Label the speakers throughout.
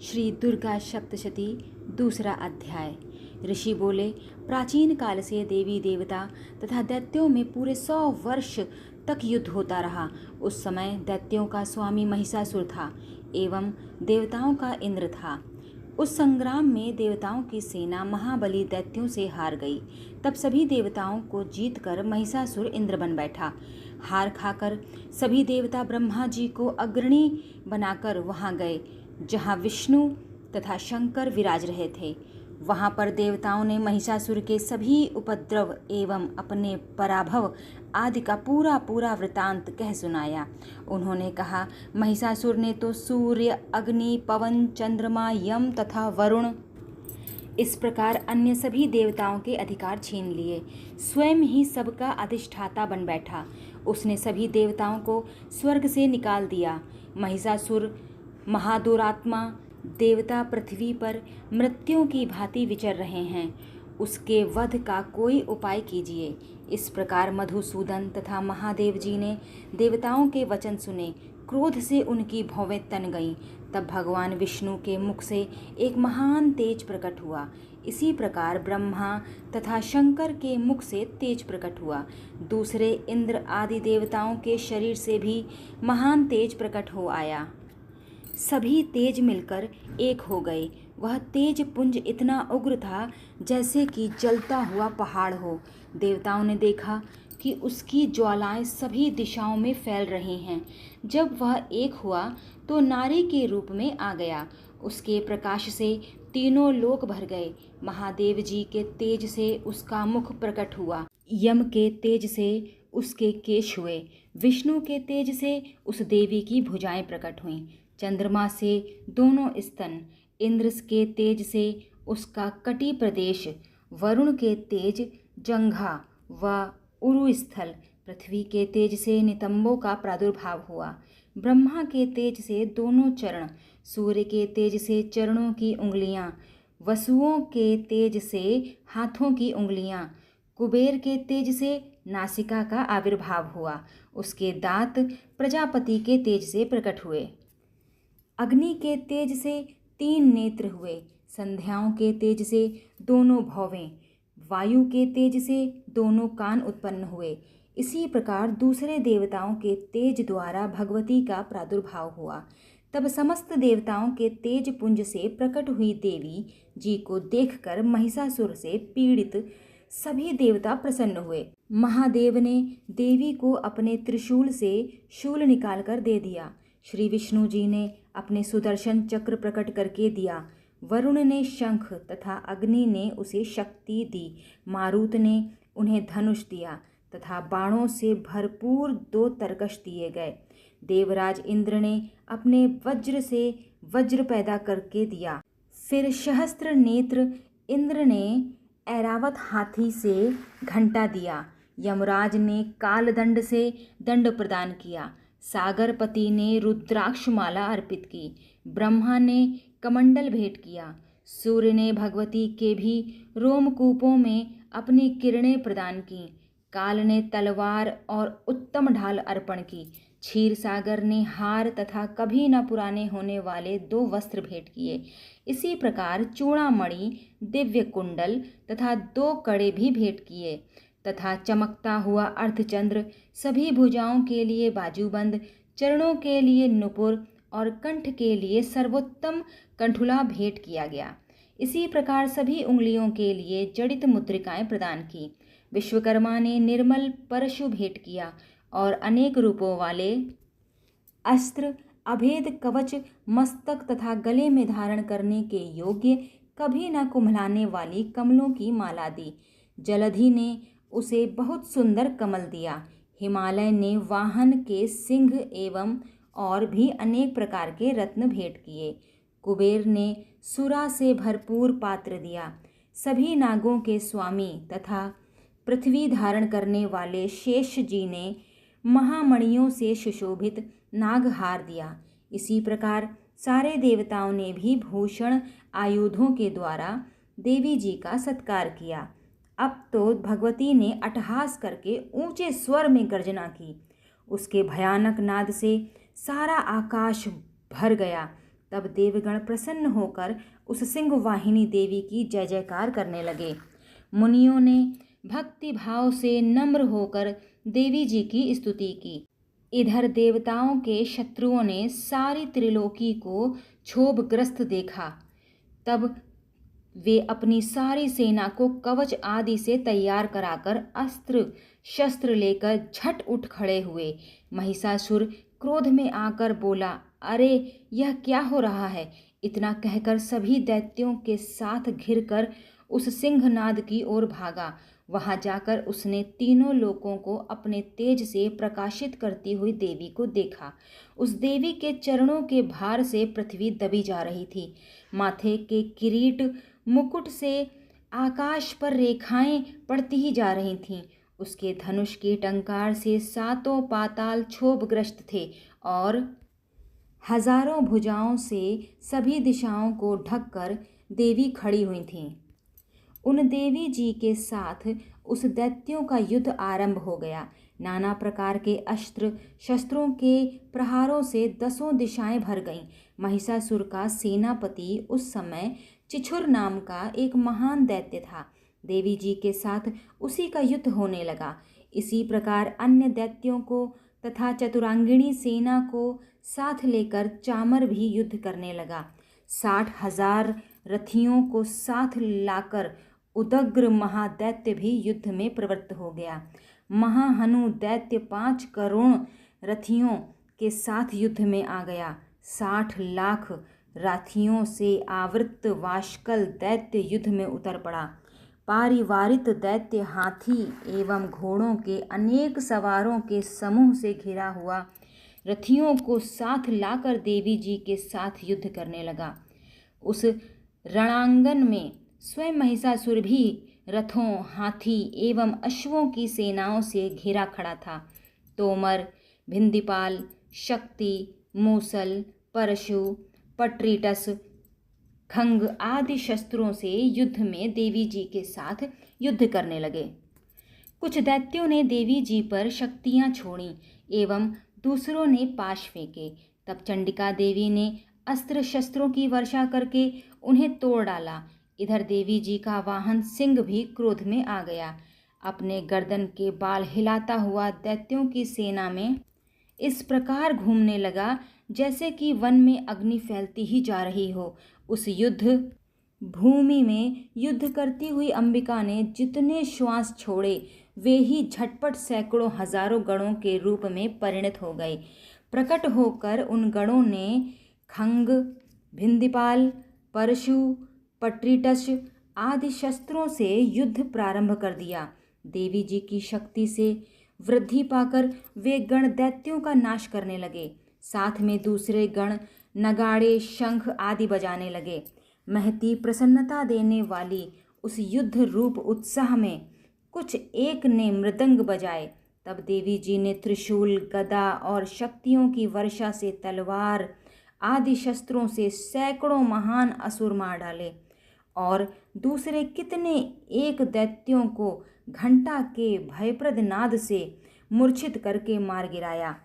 Speaker 1: श्री दुर्गा सप्तशती दूसरा अध्याय। ऋषि बोले, प्राचीन काल से देवी देवता तथा दैत्यों में पूरे 100 वर्ष तक युद्ध होता रहा। उस समय दैत्यों का स्वामी महिषासुर था एवं देवताओं का इंद्र था। उस संग्राम में देवताओं की सेना महाबली दैत्यों से हार गई। तब सभी देवताओं को जीतकर महिषासुर इंद्र बन बैठा। हार खाकर सभी देवता ब्रह्मा जी को अग्रणी बनाकर वहां गए जहां विष्णु तथा शंकर विराज रहे थे। वहां पर देवताओं ने महिषासुर के सभी उपद्रव एवं अपने पराभव आदि का पूरा वृतांत कह सुनाया। उन्होंने कहा, महिषासुर ने तो सूर्य, अग्नि, पवन, चंद्रमा, यम तथा वरुण इस प्रकार अन्य सभी देवताओं के अधिकार छीन लिए। स्वयं ही सबका अधिष्ठाता बन बैठा। उसने सभी देवताओं को स्वर्ग से निकाल दिया। महिषासुर महादुरात्मा देवता पृथ्वी पर मृत्युओं की भांति विचर रहे हैं। उसके वध का कोई उपाय कीजिए। इस प्रकार मधुसूदन तथा महादेव जी ने देवताओं के वचन सुने। क्रोध से उनकी भौवें तन गईं। तब भगवान विष्णु के मुख से एक महान तेज प्रकट हुआ। इसी प्रकार ब्रह्मा तथा शंकर के मुख से तेज प्रकट हुआ। दूसरे इंद्र आदि देवताओं के शरीर से भी महान तेज प्रकट हो आया। सभी तेज मिलकर एक हो गए। वह तेज पुंज इतना उग्र था जैसे कि जलता हुआ पहाड़ हो। देवताओं ने देखा कि उसकी ज्वालाएं सभी दिशाओं में फैल रही हैं। जब वह एक हुआ तो नारी के रूप में आ गया। उसके प्रकाश से तीनों लोक भर गए। महादेव जी के तेज से उसका मुख प्रकट हुआ। यम के तेज से उसके केश हुए। विष्णु के तेज से उस देवी की भुजाएं प्रकट हुईं। चंद्रमा से दोनों स्तन, इंद्र के तेज से उसका कटी प्रदेश, वरुण के तेज जंघा व उरुस्थल, पृथ्वी के तेज से नितंबों का प्रादुर्भाव हुआ। ब्रह्मा के तेज से दोनों चरण, सूर्य के तेज से चरणों की उंगलियां, वसुओं के तेज से हाथों की उंगलियां, कुबेर के तेज से नासिका का आविर्भाव हुआ। उसके दांत प्रजापति के तेज से प्रकट हुए। अग्नि के तेज से 3 नेत्र हुए। संध्याओं के तेज से दोनों भौवें, वायु के तेज से दोनों कान उत्पन्न हुए। इसी प्रकार दूसरे देवताओं के तेज द्वारा भगवती का प्रादुर्भाव हुआ। तब समस्त देवताओं के तेज पुंज से प्रकट हुई देवी जी को देखकर महिषासुर से पीड़ित सभी देवता प्रसन्न हुए। महादेव ने देवी को अपने त्रिशूल से शूल निकालकर दे दिया। श्री विष्णु जी ने अपने सुदर्शन चक्र प्रकट करके दिया। वरुण ने शंख तथा अग्नि ने उसे शक्ति दी। मारुत ने उन्हें धनुष दिया तथा बाणों से भरपूर 2 तरकश दिए गए। देवराज इंद्र ने अपने वज्र से वज्र पैदा करके दिया। फिर सहस्त्र नेत्र इंद्र ने ऐरावत हाथी से घंटा दिया। यमराज ने कालदंड से दंड प्रदान किया। सागरपति ने रुद्राक्ष माला अर्पित की। ब्रह्मा ने कमंडल भेंट किया। सूर्य ने भगवती के भी रोमकूपों में अपनी किरणें प्रदान की। काल ने तलवार और उत्तम ढाल अर्पण की। क्षीर सागर ने हार तथा कभी न पुराने होने वाले 2 वस्त्र भेंट किए। इसी प्रकार चूड़ामणि, दिव्य कुंडल तथा 2 कड़े भी भेंट किए तथा चमकता हुआ अर्धचंद्र, सभी भुजाओं के लिए बाजूबंद, चरणों के लिए नुपुर और कंठ के लिए सर्वोत्तम कंठुला भेंट किया गया। इसी प्रकार सभी उंगलियों के लिए जड़ित मुद्रिकाएं प्रदान की। विश्वकर्मा ने निर्मल परशु भेंट किया और अनेक रूपों वाले अस्त्र, अभेद कवच, मस्तक तथा गले में धारण करने के योग्य कभी न कुम्हलाने वाली कमलों की माला दी। जलधि ने उसे बहुत सुंदर कमल दिया। हिमालय ने वाहन के सिंह एवं और भी अनेक प्रकार के रत्न भेंट किए। कुबेर ने सुरा से भरपूर पात्र दिया। सभी नागों के स्वामी तथा पृथ्वी धारण करने वाले शेष जी ने महामणियों से सुशोभित नागहार दिया। इसी प्रकार सारे देवताओं ने भी भूषण आयुधों के द्वारा देवी जी का सत्कार किया। अब तो भगवती ने अट्टहास करके ऊंचे स्वर में गर्जना की। उसके भयानक नाद से सारा आकाश भर गया तब देवगण प्रसन्न होकर उस सिंह वाहिनी देवी की जय जयकार करने लगे। मुनियों ने भक्ति भाव से नम्र होकर देवी जी की स्तुति की। इधर देवताओं के शत्रुओं ने सारी त्रिलोकी को क्षोभग्रस्त देखा। तब वे अपनी सारी सेना को कवच आदि से तैयार कराकर अस्त्र शस्त्र लेकर झट उठ खड़े हुए। महिषासुर क्रोध में आकर बोला, अरे यह क्या हो रहा है? इतना कहकर सभी दैत्यों के साथ घिरकर उस सिंहनाद की ओर भागा। वहां जाकर उसने तीनों लोकों को अपने तेज से प्रकाशित करती हुई देवी को देखा। उस देवी के चरणों के भार से पृथ्वी दबी जा रही थी। माथे के किरीट मुकुट से आकाश पर रेखाएं पड़ती ही जा रही थीं। उसके धनुष की टंकार से सातों पाताल क्षोभग्रस्त थे और हजारों भुजाओं से सभी दिशाओं को ढककर देवी खड़ी हुई थीं। उन देवी जी के साथ उस दैत्यों का युद्ध आरंभ हो गया। नाना प्रकार के अस्त्र शस्त्रों के प्रहारों से दसों दिशाएं भर गईं। महिषासुर का सेनापति उस समय चिछुर नाम का एक महान दैत्य था। देवी जी के साथ उसी का युद्ध होने लगा। इसी प्रकार अन्य दैत्यों को तथा चतुरांगिणी सेना को साथ लेकर चामर भी युद्ध करने लगा। 60,000 रथियों को साथ लाकर उदग्र महादैत्य भी युद्ध में प्रवृत्त हो गया। महाहनु दैत्य 5 करोड़ रथियों के साथ युद्ध में आ गया। 60 लाख राथियों से आवृत वाशकल दैत्य युद्ध में उतर पड़ा। पारिवारित दैत्य हाथी एवं घोड़ों के अनेक सवारों के समूह से घिरा हुआ रथियों को साथ लाकर देवी जी के साथ युद्ध करने लगा। उस रणांगन में स्वयं महिषासुर भी रथों, हाथी एवं अश्वों की सेनाओं से घिरा खड़ा था। तोमर, भिंदीपाल, शक्ति, मूसल, परशु, पट्रीटस, खंग आदि शस्त्रों से युद्ध में देवी जी के साथ युद्ध करने लगे। कुछ दैत्यों ने देवी जी पर शक्तियां छोड़ी एवं दूसरों ने पाश फेंके। तब चंडिका देवी ने अस्त्र शस्त्रों की वर्षा करके उन्हें तोड़ डाला। इधर देवी जी का वाहन सिंह भी क्रोध में आ गया। अपने गर्दन के बाल हिलाता हुआ दैत्यों की सेना में इस प्रकार घूमने लगा जैसे कि वन में अग्नि फैलती ही जा रही हो। उस युद्ध भूमि में युद्ध करती हुई अंबिका ने जितने श्वास छोड़े वे ही झटपट सैकड़ों हजारों गणों के रूप में परिणत हो गए। प्रकट होकर उन गणों ने खंग, भिंदीपाल, परशु, पट्रीटस आदि शस्त्रों से युद्ध प्रारंभ कर दिया। देवी जी की शक्ति से वृद्धि पाकर वे गण दैत्यों का नाश करने लगे। साथ में दूसरे गण नगाड़े, शंख आदि बजाने लगे। महती प्रसन्नता देने वाली उस युद्ध रूप उत्साह में कुछ एक ने मृदंग बजाए। तब देवी जी ने त्रिशूल, गदा और शक्तियों की वर्षा से तलवार आदि शस्त्रों से सैकड़ों महान असुर मार डाले और दूसरे कितने एक दैत्यों को घंटा के भयप्रद नाद से मूर्छित करके मार गिराया।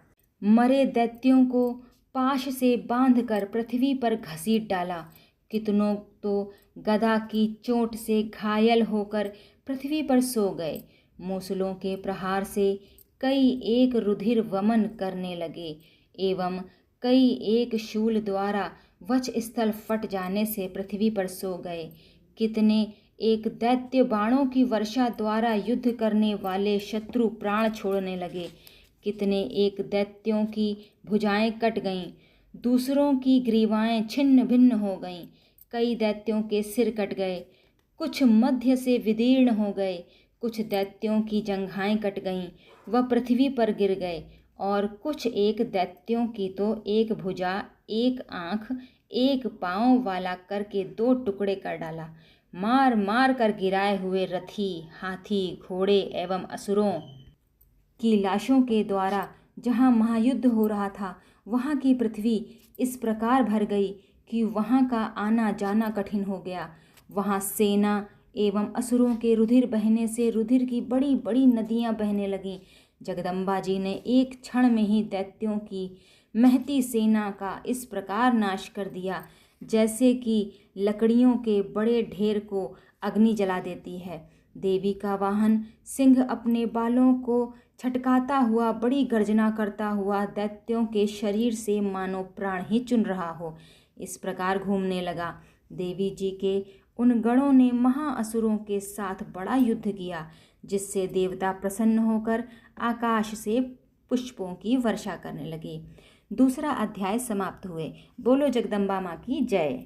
Speaker 1: मरे दैत्यों को पाश से बांधकर पृथ्वी पर घसीट डाला। कितनों तो गदा की चोट से घायल होकर पृथ्वी पर सो गए। मूसलों के प्रहार से कई एक रुधिर वमन करने लगे एवं कई एक शूल द्वारा वक्ष स्थल फट जाने से पृथ्वी पर सो गए। कितने एक दैत्य बाणों की वर्षा द्वारा युद्ध करने वाले शत्रु प्राण छोड़ने लगे। कितने एक दैत्यों की भुजाएं कट गईं, दूसरों की ग्रीवाएं छिन्न भिन्न हो गईं। कई दैत्यों के सिर कट गए, कुछ मध्य से विदीर्ण हो गए। कुछ दैत्यों की जंघाएं कट गईं, वह पृथ्वी पर गिर गए और कुछ एक दैत्यों की तो एक भुजा, एक आँख, एक पाँव वाला करके 2 टुकड़े कर डाला। मार मार कर गिराए हुए रथी, हाथी, घोड़े एवं असुरों की लाशों के द्वारा जहाँ महायुद्ध हो रहा था वहाँ की पृथ्वी इस प्रकार भर गई कि वहाँ का आना जाना कठिन हो गया। वहाँ सेना एवं असुरों के रुधिर बहने से रुधिर की बड़ी बड़ी नदियाँ बहने लगीं। जगदम्बा जी ने एक क्षण में ही दैत्यों की महती सेना का इस प्रकार नाश कर दिया जैसे कि लकड़ियों के बड़े ढेर को अग्नि जला देती है। देवी का वाहन सिंह अपने बालों को छटकाता हुआ बड़ी गर्जना करता हुआ दैत्यों के शरीर से मानो प्राण ही चुन रहा हो, इस प्रकार घूमने लगा। देवी जी के उन गणों ने महाअसुरों के साथ बड़ा युद्ध किया, जिससे देवता प्रसन्न होकर आकाश से पुष्पों की वर्षा करने लगे। दूसरा अध्याय समाप्त हुए। बोलो जगदम्बा माँ की जय।